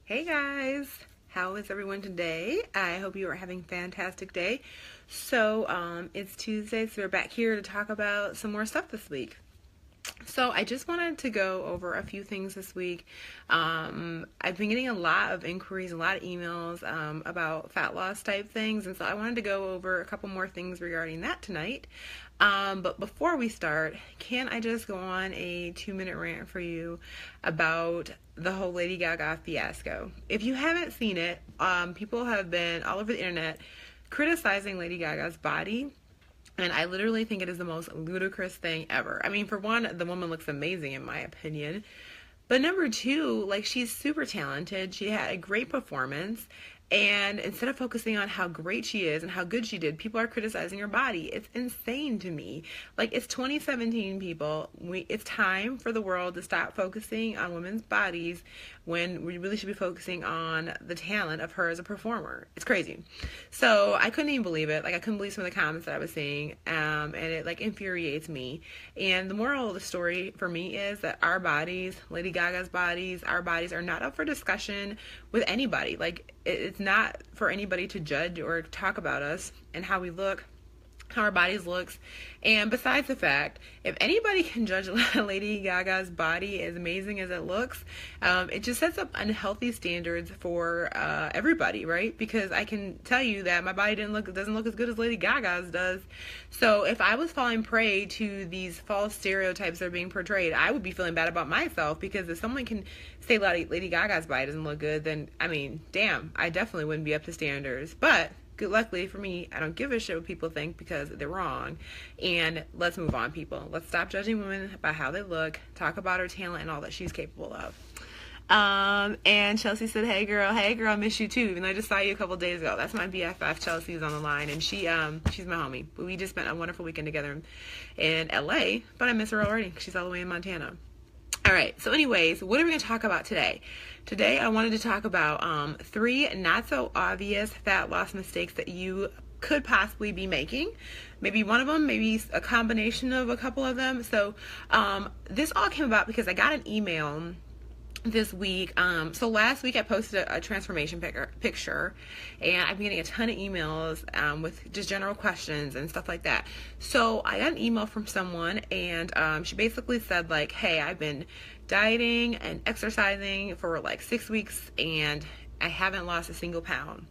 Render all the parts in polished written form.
Hey guys, how is everyone today? I hope you are having a fantastic day. It's Tuesday, so we're back here to talk about some more stuff this week. So I just wanted to go over a few things this week. I've been getting a lot of inquiries, a lot of emails about fat loss type things, and so I wanted to go over a couple more things regarding that tonight. But before we start, can I just go on a 2-minute rant for you about the whole Lady Gaga fiasco? If you haven't seen it, people have been all over the internet criticizing Lady Gaga's body. And I literally think it is the most ludicrous thing ever. I mean, for one, the woman looks amazing in my opinion. But number two, like, she's super talented. She had a great performance. And instead of focusing on how great she is and how good she did, people are criticizing her body. It's insane to me. Like, it's 2017, people. It's time for the world to stop focusing on women's bodies when we really should be focusing on the talent of her as a performer. It's crazy. So I couldn't even believe it. Like, I couldn't believe some of the comments that I was seeing, and it like infuriates me. And the moral of the story for me is that our bodies, Lady Gaga's bodies, our bodies are not up for discussion with anybody. Like, it's not for anybody to judge or talk about us and how we look, how our bodies looks. And besides the fact, if anybody can judge Lady Gaga's body as amazing as it looks, it just sets up unhealthy standards for everybody, right? Because I can tell you that my body doesn't look as good as Lady Gaga's does. So if I was falling prey to these false stereotypes that are being portrayed, I would be feeling bad about myself, because if someone can say Lady Gaga's body doesn't look good, then I mean, damn, I definitely wouldn't be up to standards. But luckily for me, I don't give a shit what people think, because they're wrong. And let's move on, people. Let's stop judging women by how they look. Talk about her talent and all that she's capable of. And Chelsea said, hey girl, miss you too. Even though I just saw you a couple days ago. That's my BFF. Chelsea's on the line, and she's my homie. We just spent a wonderful weekend together in LA, but I miss her already. She's all the way in Montana. All right, so anyways, what are we going to talk about today? Today, I wanted to talk about 3 not-so-obvious fat loss mistakes that you could possibly be making. Maybe one of them, maybe a combination of a couple of them. So this all came about because I got an email this week. So last week I posted a transformation picture, and I've been getting a ton of emails with just general questions and stuff like that. So I got an email from someone, and she basically said, like, hey, I've been dieting and exercising for like 6 weeks, and I haven't lost a single pound.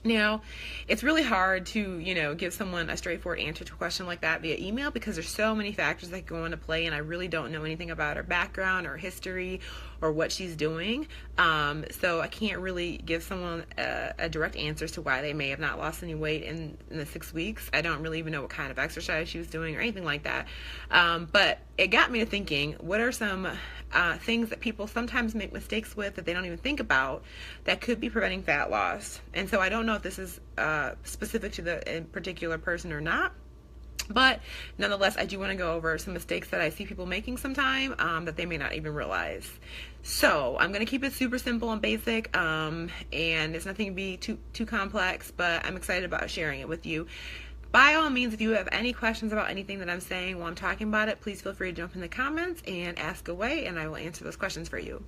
Now, it's really hard to, give someone a straightforward answer to a question like that via email, because there's so many factors that go into play, and I really don't know anything about her background or history or what she's doing. So I can't really give someone a direct answer as to why they may have not lost any weight in the 6 weeks. I don't really even know what kind of exercise she was doing or anything like that. But it got me to thinking, what are some things that people sometimes make mistakes with that they don't even think about that could be preventing fat loss? And so I don't know if this is specific to the particular person or not, but nonetheless, I do want to go over some mistakes that I see people making sometime that they may not even realize. So I'm going to keep it super simple and basic, and it's nothing to be too complex, but I'm excited about sharing it with you. By all means, if you have any questions about anything that I'm saying while I'm talking about it, please feel free to jump in the comments and ask away, and I will answer those questions for you.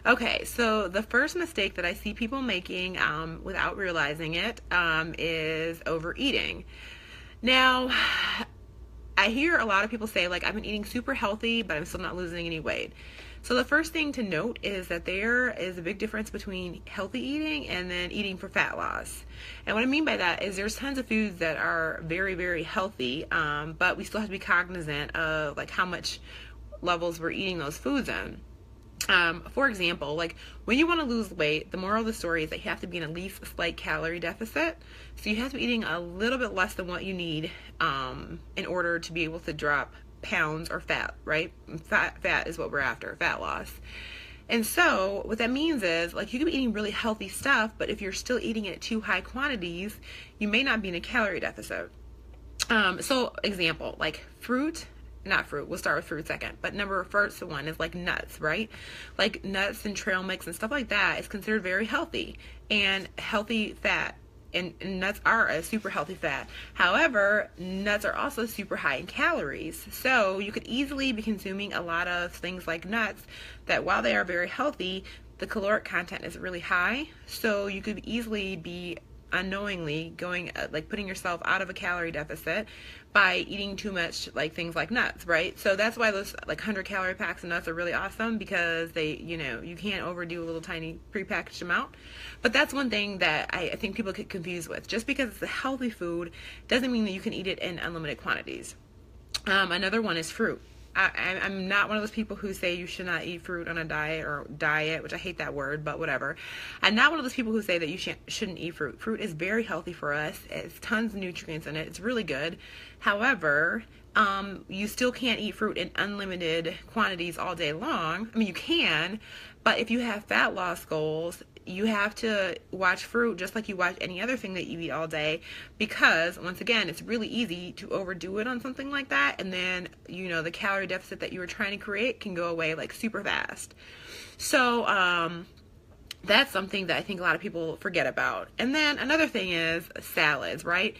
Okay, so the first mistake that I see people making without realizing it is overeating. Now, I hear a lot of people say, like, I've been eating super healthy, but I'm still not losing any weight. So the first thing to note is that there is a big difference between healthy eating and then eating for fat loss. And what I mean by that is there's tons of foods that are very, very healthy, but we still have to be cognizant of, like, how much levels we're eating those foods in. For example, like, when you want to lose weight, the moral of the story is that you have to be in at least a slight calorie deficit. So you have to be eating a little bit less than what you need in order to be able to drop pounds or fat, right? Fat is what we're after, fat loss. And so what that means is, like, you could be eating really healthy stuff, but if you're still eating it at too high quantities, you may not be in a calorie deficit. So example, like not fruit, we'll start with fruit second, but first one is like nuts, right? Like nuts and trail mix and stuff like that is considered very healthy and healthy fat. And nuts are a super healthy fat. However, nuts are also super high in calories. So you could easily be consuming a lot of things like nuts that, while they are very healthy, the caloric content is really high. So you could easily be unknowingly going like putting yourself out of a calorie deficit by eating too much, like things like nuts, right? So that's why those like 100-calorie packs of nuts are really awesome, because they, you can't overdo a little tiny prepackaged amount. But that's one thing that I think people get confused with. Just because it's a healthy food doesn't mean that you can eat it in unlimited quantities. Another one is fruit. I'm not one of those people who say you should not eat fruit on a diet, which I hate that word, but whatever. I'm not one of those people who say that you shouldn't eat fruit. Fruit is very healthy for us. It's tons of nutrients in it. It's really good. However, you still can't eat fruit in unlimited quantities all day long. I mean, you can, but if you have fat loss goals, you have to watch fruit just like you watch any other thing that you eat all day, because once again, it's really easy to overdo it on something like that, and then the calorie deficit that you were trying to create can go away like super fast. So that's something that I think a lot of people forget about. And then another thing is salads, right?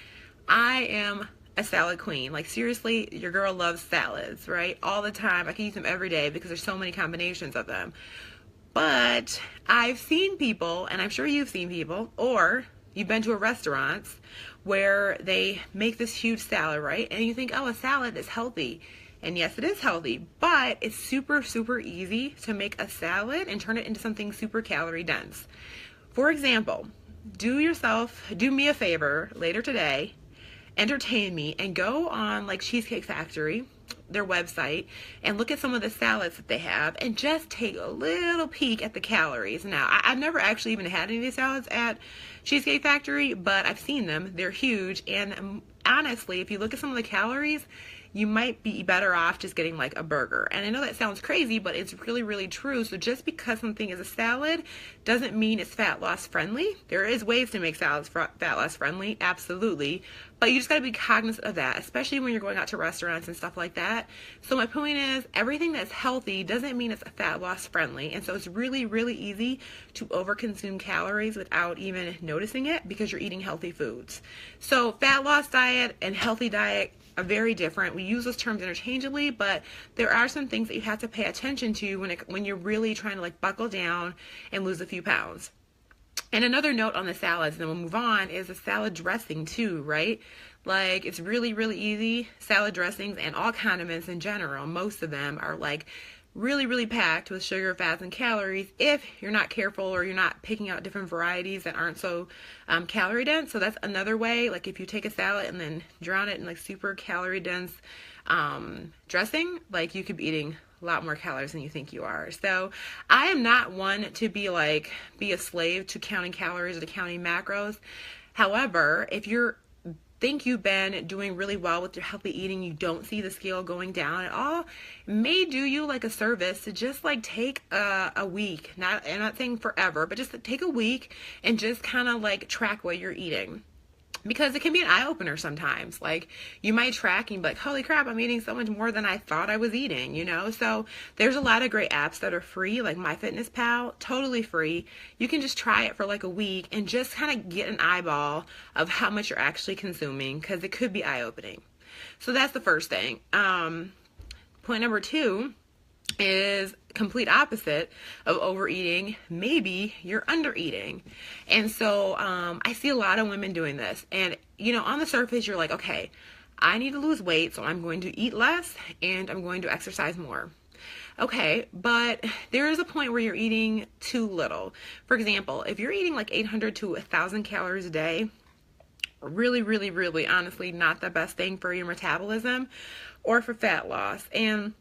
I am a salad queen. Like, seriously, your girl loves salads, right? All the time. I can use them every day because there's so many combinations of them. But I've seen people, and I'm sure you've seen people, or you've been to a restaurant where they make this huge salad, right? And you think, oh, a salad is healthy. And yes, it is healthy, but it's super, super easy to make a salad and turn it into something super calorie dense. For example, do me a favor later today, entertain me, and go on like Cheesecake Factory, their website, and look at some of the salads that they have and just take a little peek at the calories. Now, I've never actually even had any of these salads at Cheesecake Factory, but I've seen them. They're huge, and honestly, if you look at some of the calories, you might be better off just getting like a burger. And I know that sounds crazy, but it's really, really true. So just because something is a salad doesn't mean it's fat loss friendly. There is ways to make salads fat loss friendly, absolutely. But you just got to be cognizant of that, especially when you're going out to restaurants and stuff like that. So my point is, everything that's healthy doesn't mean it's fat loss friendly. And so it's really, really easy to overconsume calories without even noticing it, because you're eating healthy foods. So fat loss diet and healthy diet are very different. We use those terms interchangeably, but there are some things that you have to pay attention to when you're really trying to like buckle down and lose a few pounds. And another note on the salads, and then we'll move on, is the salad dressing too, right? Like, it's really, really easy. Salad dressings and all condiments in general, most of them are like really, really packed with sugar, fats, and calories if you're not careful or you're not picking out different varieties that aren't so calorie dense. So that's another way. Like, if you take a salad and then drown it in like super calorie dense dressing, like, you could be eating a lot more calories than you think you are. So I am not one to be a slave to counting calories or to counting macros. However, if you've been doing really well with your healthy eating, you don't see the scale going down at all, it may do you like a service to just like take a week. I'm not saying forever, but just take a week and just kind of like track what you're eating. Because it can be an eye-opener sometimes. Like, you might track and be like, holy crap, I'm eating so much more than I thought I was eating, So there's a lot of great apps that are free, like MyFitnessPal, totally free. You can just try it for like a week and just kind of get an eyeball of how much you're actually consuming, because it could be eye-opening. So that's the first thing. Point number 2 is complete opposite of overeating. Maybe you're undereating. And so I see a lot of women doing this. And, on the surface, you're like, okay, I need to lose weight, so I'm going to eat less and I'm going to exercise more. Okay, but there is a point where you're eating too little. For example, if you're eating like 800 to 1,000 calories a day, really, really, really, honestly, not the best thing for your metabolism or for fat loss. And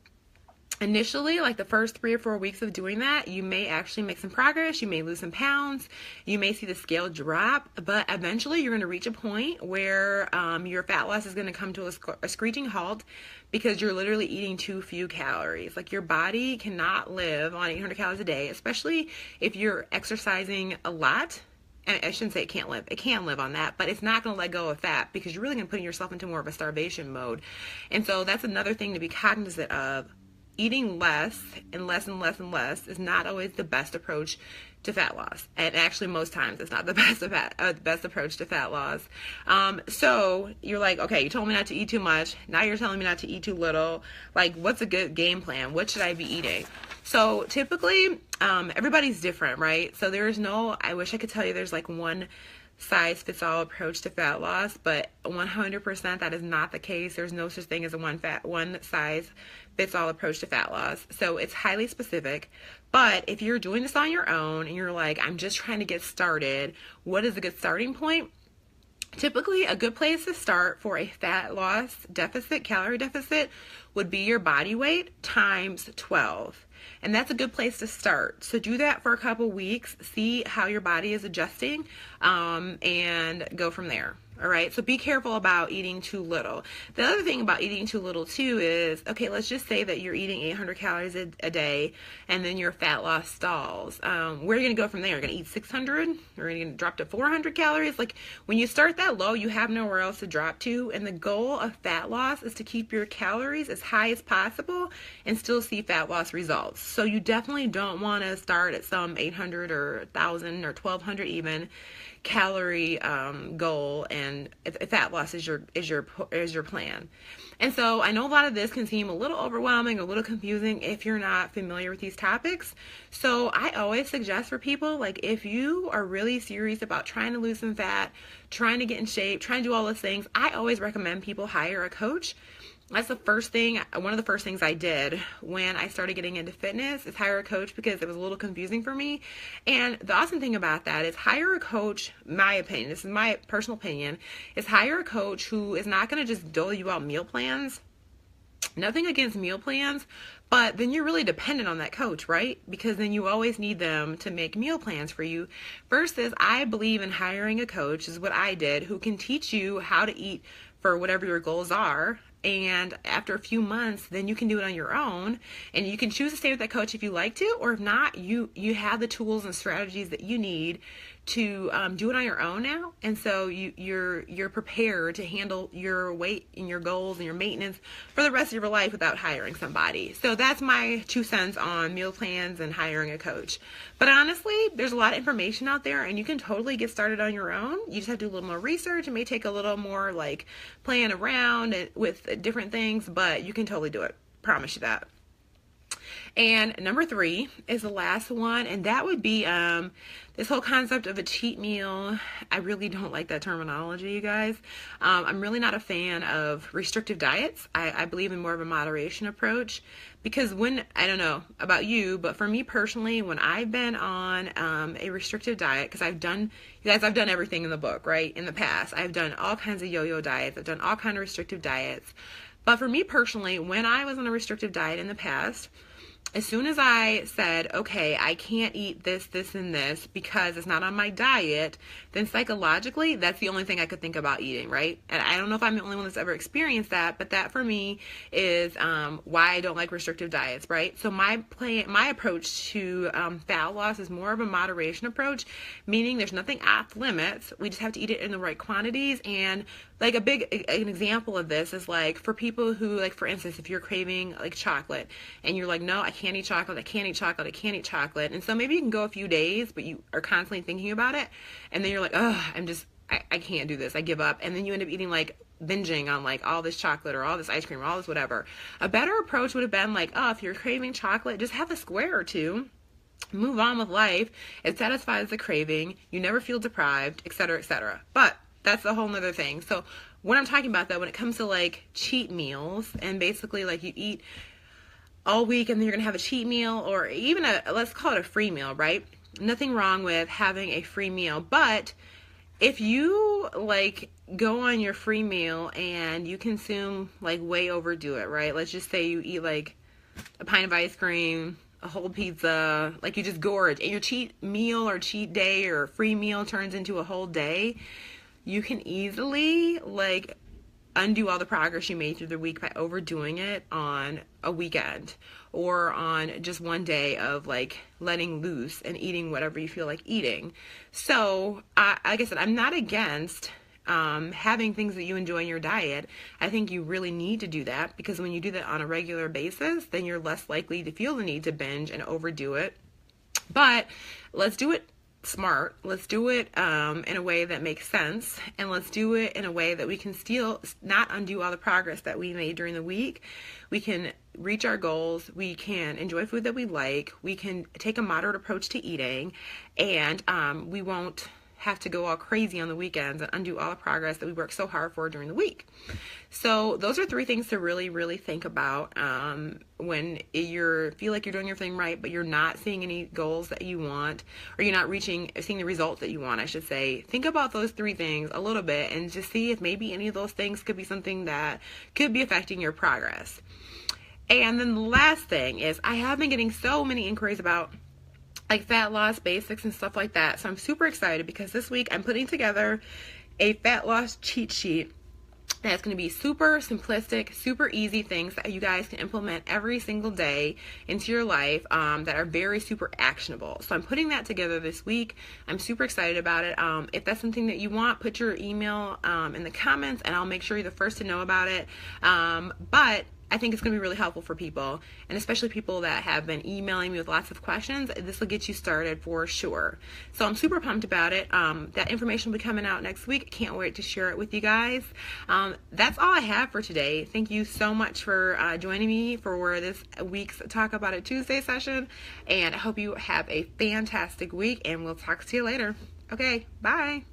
initially, like the first 3 or 4 weeks of doing that, you may actually make some progress. You may lose some pounds. You may see the scale drop, but eventually you're going to reach a point where your fat loss is going to come to a screeching halt, because you're literally eating too few calories. Like, your body cannot live on 800 calories a day, especially if you're exercising a lot. And I shouldn't say it can't live. It can live on that, but it's not going to let go of fat, because you're really going to put yourself into more of a starvation mode. And so that's another thing to be cognizant of. eating less and less and less and less is not always the best approach to fat loss. And actually, most times it's not the best approach to fat loss. So you're like, okay, you told me not to eat too much. Now you're telling me not to eat too little. Like, what's a good game plan? What should I be eating? So typically, everybody's different, right? So there's no, I wish I could tell you there's like one size fits all approach to fat loss, but 100% that is not the case. There's no such thing as a one size fits all approach to fat loss. So it's highly specific. But if you're doing this on your own and you're like, I'm just trying to get started, what is a good starting point? Typically, a good place to start for a fat loss deficit, calorie deficit, would be your body weight times 12. And that's a good place to start. So do that for a couple weeks, see how your body is adjusting, and go from there. All right. So be careful about eating too little. The other thing about eating too little too is, okay, let's just say that you're eating 800 calories a day and then your fat loss stalls. Where are you going to go from there? You're going to eat 600? You're going to drop to 400 calories? Like, when you start that low, you have nowhere else to drop to. And the goal of fat loss is to keep your calories as high as possible and still see fat loss results. So you definitely don't want to start at some 800 or 1,000 or 1,200 even calorie goal, and fat loss is your plan. And so I know a lot of this can seem a little overwhelming, a little confusing if you're not familiar with these topics. So I always suggest for people, like, if you are really serious about trying to lose some fat, trying to get in shape, trying to do all those things, I always recommend people hire a coach. That's the first thing, one of the first things I did when I started getting into fitness is hire a coach, because it was a little confusing for me. And the awesome thing about that is hire a coach, my opinion, this is my personal opinion, is hire a coach who is not going to just dole you out meal plans. Nothing against meal plans, but then you're really dependent on that coach, right? Because then you always need them to make meal plans for you. Versus, I believe in hiring a coach, is what I did, who can teach you how to eat for whatever your goals are. And after a few months, then you can do it on your own, and you can choose to stay with that coach if you like to, or if not, you have the tools and strategies that you need to do it on your own now. And so you're prepared to handle your weight and your goals and your maintenance for the rest of your life without hiring somebody. So that's my 2 cents on meal plans and hiring a coach. But honestly, there's a lot of information out there, and you can totally get started on your own. You just have to do a little more research. It may take a little more like playing around with different things, but you can totally do it. Promise you that. And number 3 is the last one, and that would be this whole concept of a cheat meal. I really don't like that terminology, you guys. I'm really not a fan of restrictive diets. I believe in more of a moderation approach, because I don't know about you, but for me personally, when I've been on a restrictive diet, because I've done everything in the book, right? In the past, I've done all kinds of yo-yo diets. I've done all kinds of restrictive diets. But for me personally, when I was on a restrictive diet in the past, as soon as I said, okay, I can't eat this, this, and this because it's not on my diet, then psychologically, that's the only thing I could think about eating, right? And I don't know if I'm the only one that's ever experienced that, but that for me is why I don't like restrictive diets, right? So my approach to fat loss is more of a moderation approach, meaning there's nothing off limits. We just have to eat it in the right quantities. And like an example of this is like for people who, like, for instance, if you're craving like chocolate and you're like, no, I can't eat chocolate, I can't eat chocolate, I can't eat chocolate. And so maybe you can go a few days, but you are constantly thinking about it. And then you're like, oh, I can't do this. I give up. And then you end up eating, like, binging on like all this chocolate or all this ice cream or all this whatever. A better approach would have been like, oh, if you're craving chocolate, just have a square or two. Move on with life. It satisfies the craving. You never feel deprived, etc., etc. But that's a whole nother thing. So what I'm talking about, though, when it comes to like cheat meals, and basically like you eat all week and then you're going to have a cheat meal, or even let's call it a free meal, right? Nothing wrong with having a free meal. But if you like go on your free meal and you consume, like, way overdo it, right? Let's just say you eat like a pint of ice cream, a whole pizza, like you just gorge, and your cheat meal or cheat day or free meal turns into a whole day, you can easily like undo all the progress you made through the week by overdoing it on a weekend or on just one day of like letting loose and eating whatever you feel like eating. So like I said, I'm not against having things that you enjoy in your diet, I think you really need to do that, because when you do that on a regular basis, then you're less likely to feel the need to binge and overdo it. But let's do it smart. Let's do it in a way that makes sense, and let's do it in a way that we can still not undo all the progress that we made during the week. We can reach our goals. We can enjoy food that we like. We can take a moderate approach to eating, and we won't have to go all crazy on the weekends and undo all the progress that we worked so hard for during the week. So those are 3 things to really, really think about when you feel like you're doing everything right, but you're not seeing any goals that you want, or you're not seeing the results that you want, I should say. Think about those 3 things a little bit and just see if maybe any of those things could be something that could be affecting your progress. And then the last thing is, I have been getting so many inquiries about like fat loss basics and stuff like that. So I'm super excited because this week I'm putting together a fat loss cheat sheet that's going to be super simplistic, super easy things that you guys can implement every single day into your life that are very super actionable. So I'm putting that together this week. I'm super excited about it. If that's something that you want, put your email in the comments and I'll make sure you're the first to know about it. But I think it's going to be really helpful for people, and especially people that have been emailing me with lots of questions. This will get you started for sure. So I'm super pumped about it. That information will be coming out next week. Can't wait to share it with you guys. That's all I have for today. Thank you so much for joining me for this week's Talk About It Tuesday session, and I hope you have a fantastic week, and we'll talk to you later. Okay, bye.